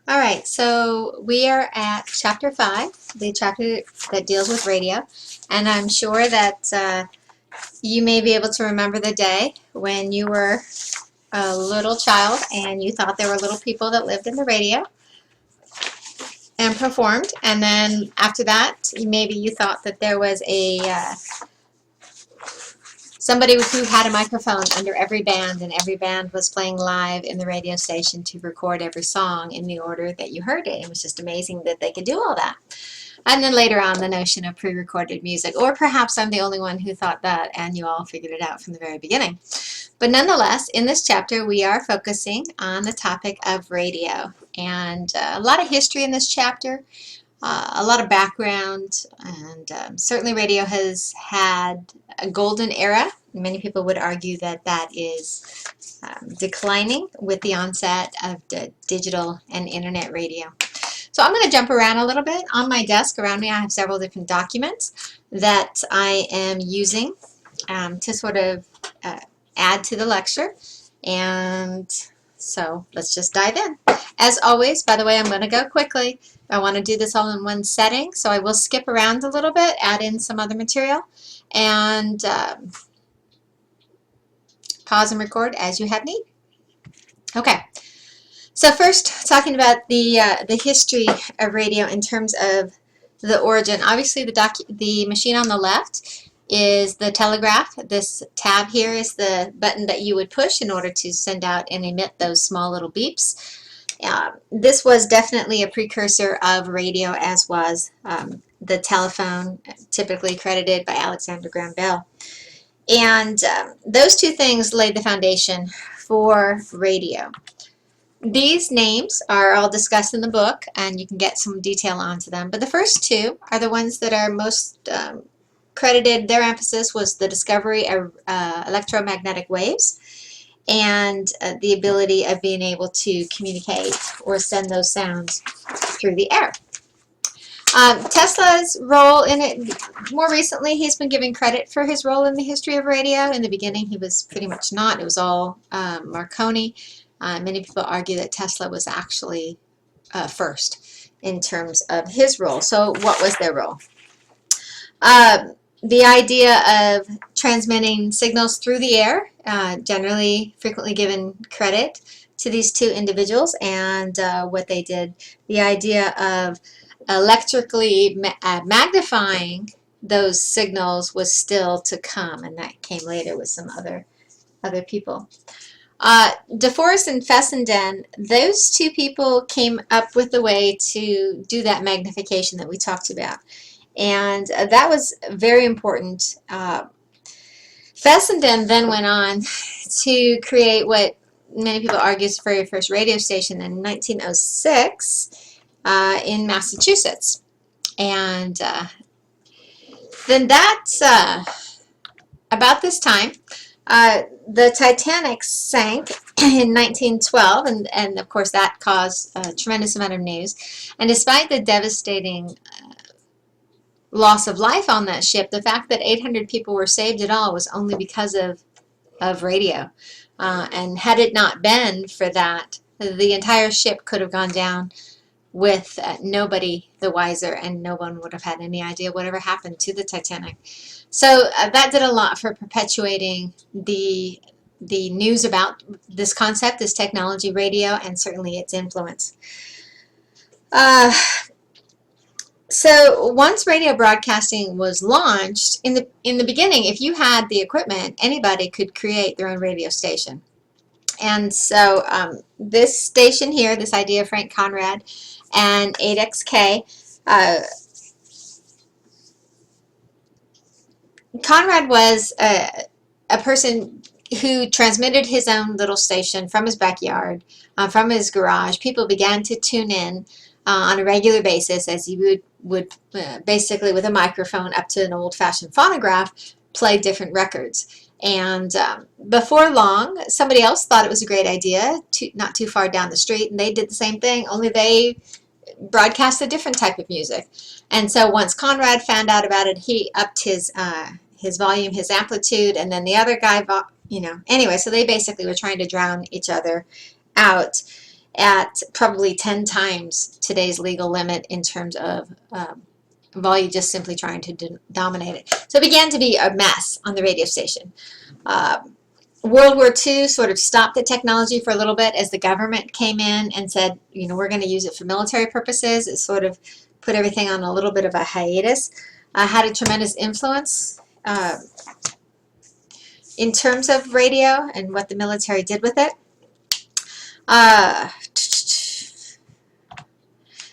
All right, so we are at chapter 5, the chapter that deals with radio, and I'm sure that you may be able to remember the day when you were a little child and you thought there were little people that lived in the radio and performed, and then after that, maybe you thought that there was a somebody who had a microphone under every band, and every band was playing live in the radio station to record every song in the order that you heard it. It was just amazing that they could do all that. And then later on, the notion of pre-recorded music. Or perhaps I'm the only one who thought that and you all figured it out from the very beginning. But nonetheless, in this chapter, we are focusing on the topic of radio. And a lot of history in this chapter, a lot of background, and certainly radio has had a golden era. Many people would argue that that is declining with the onset of the digital and internet radio. So I'm going to jump around a little bit. On my desk around me I have several different documents that I am using to sort of add to the lecture, and so let's just dive in. As always, by the way, I'm going to go quickly. I want to do this all in one setting, so I will skip around a little bit, add in some other material, and pause and record as you have need. Okay. So first, talking about the history of radio in terms of the origin. Obviously, the machine on the left is the telegraph. This tab here is the button that you would push in order to send out and emit those small little beeps. This was definitely a precursor of radio, as was the telephone, typically credited by Alexander Graham Bell. And those two things laid the foundation for radio. These names are all discussed in the book, and you can get some detail onto them. But the first two are the ones that are most credited. Their emphasis was the discovery of electromagnetic waves and the ability of being able to communicate or send those sounds through the air. Tesla's role in it, more recently, he's been given credit for his role in the history of radio. In the beginning, he was pretty much not. It was all Marconi. Many people argue that Tesla was actually first in terms of his role. So what was their role? The idea of transmitting signals through the air, generally frequently given credit to these two individuals and what they did. The idea of electrically magnifying those signals was still to come, and that came later with some other people. DeForest and Fessenden, those two people came up with a way to do that magnification that we talked about. And that was very important. Fessenden then went on to create what many people argue is the very first radio station in 1906 in Massachusetts. And then that's about this time. The Titanic sank in 1912, and of course that caused a tremendous amount of news. And despite the devastating loss of life on that ship, the fact that 800 people were saved at all was only because of radio. And had it not been for that, the entire ship could have gone down with nobody the wiser, and no one would have had any idea whatever happened to the Titanic. So that did a lot for perpetuating the news about this concept, this technology, radio, and certainly its influence. So once radio broadcasting was launched, in the beginning, if you had the equipment, anybody could create their own radio station. And so this station here, this idea of Frank Conrad and 8XK, Conrad was a person who transmitted his own little station from his backyard, from his garage. People began to tune in on a regular basis, as you would basically with a microphone up to an old-fashioned phonograph, play different records. And before long, somebody else thought it was a great idea, not too far down the street, and they did the same thing, only they broadcast a different type of music. And so once Conrad found out about it, he upped his volume, his amplitude, and then the other guy, anyway, so they basically were trying to drown each other out. at probably 10 times today's legal limit in terms of volume, just simply trying to dominate it. So it began to be a mess on the radio station. World War II sort of stopped the technology for a little bit as the government came in and said, you know, we're going to use it for military purposes. It sort of put everything on a little bit of a hiatus. Had a tremendous influence in terms of radio and what the military did with it.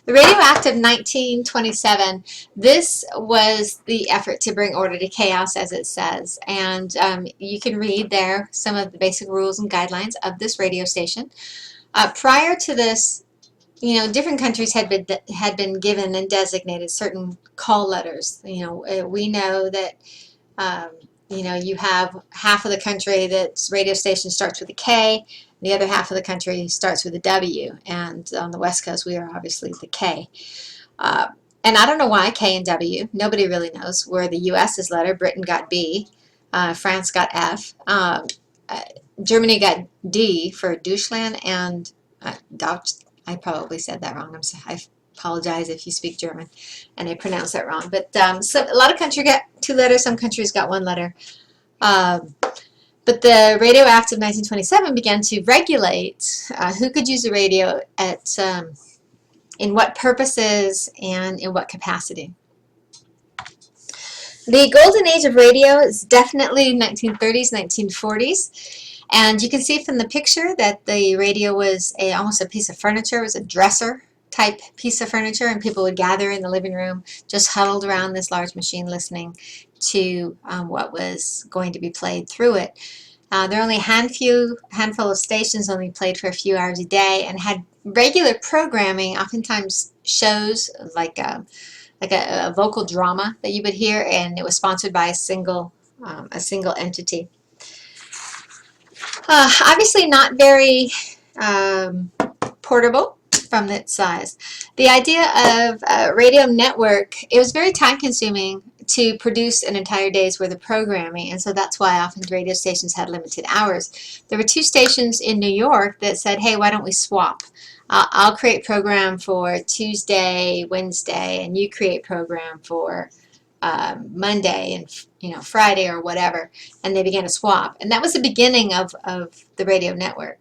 The radioactive 1927, this was the effort to bring order to chaos, as it says. And you can read there some of the basic rules and guidelines of this radio station. Prior to this, you know, different countries had been given and designated certain call letters. You know, we know that you know, you have half of the country that's radio station starts with a K, the other half of the country starts with a W, and on the West Coast we are obviously the K. And I don't know why K and W. Nobody really knows. Where the U.S.'s letter, Britain got B, France got F, Germany got D for Deutschland, and Deutsch. I probably said that wrong. I apologize if you speak German and I pronounce that wrong. But so a lot of countries got 2 letters. Some countries got 1 letter. But the radioactive 1927 began to regulate who could use the radio at in what purposes and in what capacity. The golden age of radio is definitely 1930s, 1940s. And you can see from the picture that the radio was almost a piece of furniture. It was a dresser type piece of furniture, and people would gather in the living room just huddled around this large machine listening to what was going to be played through it. There are only a handful of stations, only played for a few hours a day, and had regular programming, oftentimes shows like a vocal drama that you would hear, and it was sponsored by a single entity. Obviously not very portable from its size. The idea of a radio network, it was very time consuming to produce an entire day's worth of programming, and so that's why often radio stations had limited hours. There were 2 stations in New York that said, hey, why don't we swap? I'll create program for Tuesday, Wednesday, and you create program for Monday and, you know, Friday or whatever, and they began to swap, and that was the beginning of the radio network.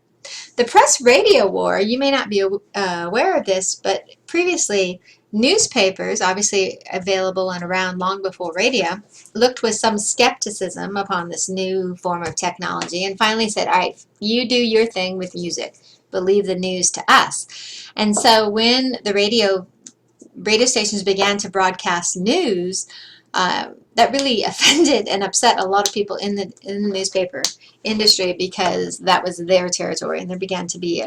The press radio war, you may not be aware of this, but previously newspapers, obviously available and around long before radio, looked with some skepticism upon this new form of technology and finally said, all right, you do your thing with music, but leave the news to us. And so when the radio stations began to broadcast news, that really offended and upset a lot of people in the newspaper industry, because that was their territory, and there began to be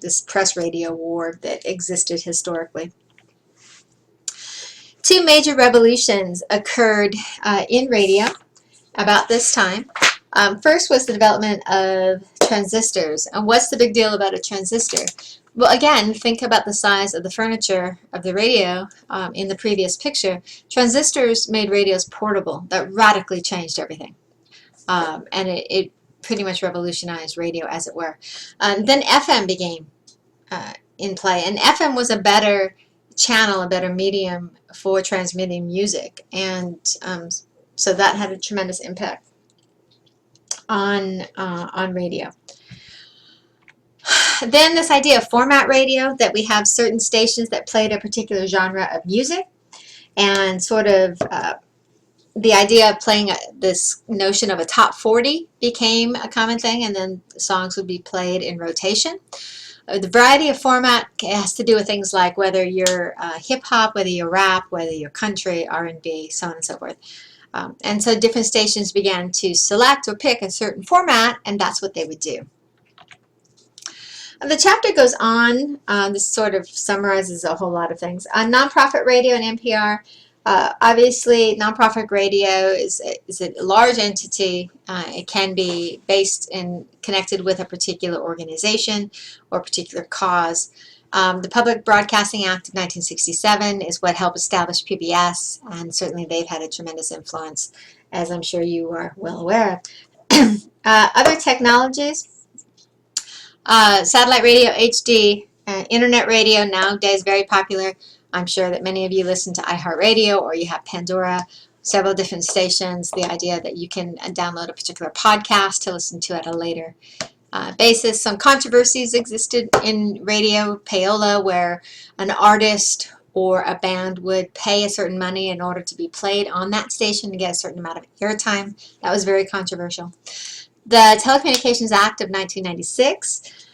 this press radio war that existed historically. 2 major revolutions occurred in radio about this time. First was the development of transistors. And what's the big deal about a transistor? Well, again, think about the size of the furniture of the radio in the previous picture. Transistors made radios portable. That radically changed everything. And it pretty much revolutionized radio, as it were. Then FM became in play. And FM was a better channel, a better medium for transmitting music. And so that had a tremendous impact on radio. Then this idea of format radio, that we have certain stations that played a particular genre of music, and sort of the idea of playing this notion of a top 40 became a common thing, and then songs would be played in rotation. The variety of format has to do with things like whether you're hip-hop, whether you're rap, whether you're country, R&B, so on and so forth. And so different stations began to select or pick a certain format, and that's what they would do. The chapter goes on. This sort of summarizes a whole lot of things. Nonprofit radio and NPR. Obviously, nonprofit radio is a large entity. It can be based and connected with a particular organization or particular cause. The Public Broadcasting Act of 1967 is what helped establish PBS, and certainly they've had a tremendous influence, as I'm sure you are well aware of. Other technologies. Satellite radio, HD, internet radio nowadays very popular. I'm sure that many of you listen to iHeartRadio or you have Pandora, several different stations. The idea that you can download a particular podcast to listen to at a later basis. Some controversies existed in radio, payola, where an artist or a band would pay a certain money in order to be played on that station to get a certain amount of airtime. That was very controversial. The Telecommunications Act of 1996,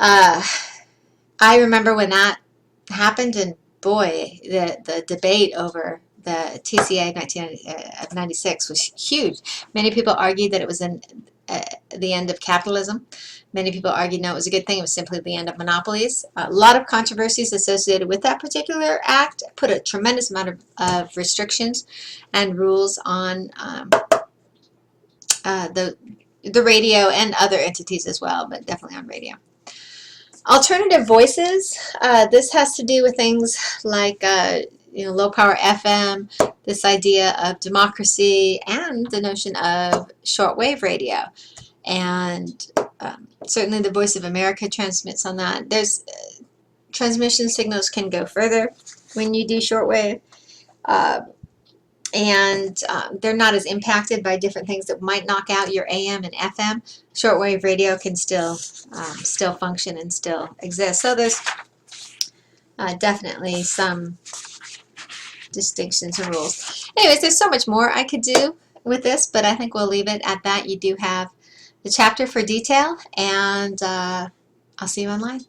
I remember when that happened, and boy, the debate over the TCA of 96 was huge. Many people argued that it was the end of capitalism. Many people argued no, it was a good thing. It was simply the end of monopolies. A lot of controversies associated with that particular act put a tremendous amount of restrictions and rules on the radio and other entities as well, but definitely on radio. Alternative voices. This has to do with things like low power FM, this idea of democracy, and the notion of shortwave radio. And certainly the Voice of America transmits on that. There's transmission signals can go further when you do shortwave. And they're not as impacted by different things that might knock out your AM and FM. Shortwave radio can still function and still exist. So there's definitely some distinctions and rules. Anyways, there's so much more I could do with this, but I think we'll leave it at that. You do have the chapter for detail, and I'll see you online.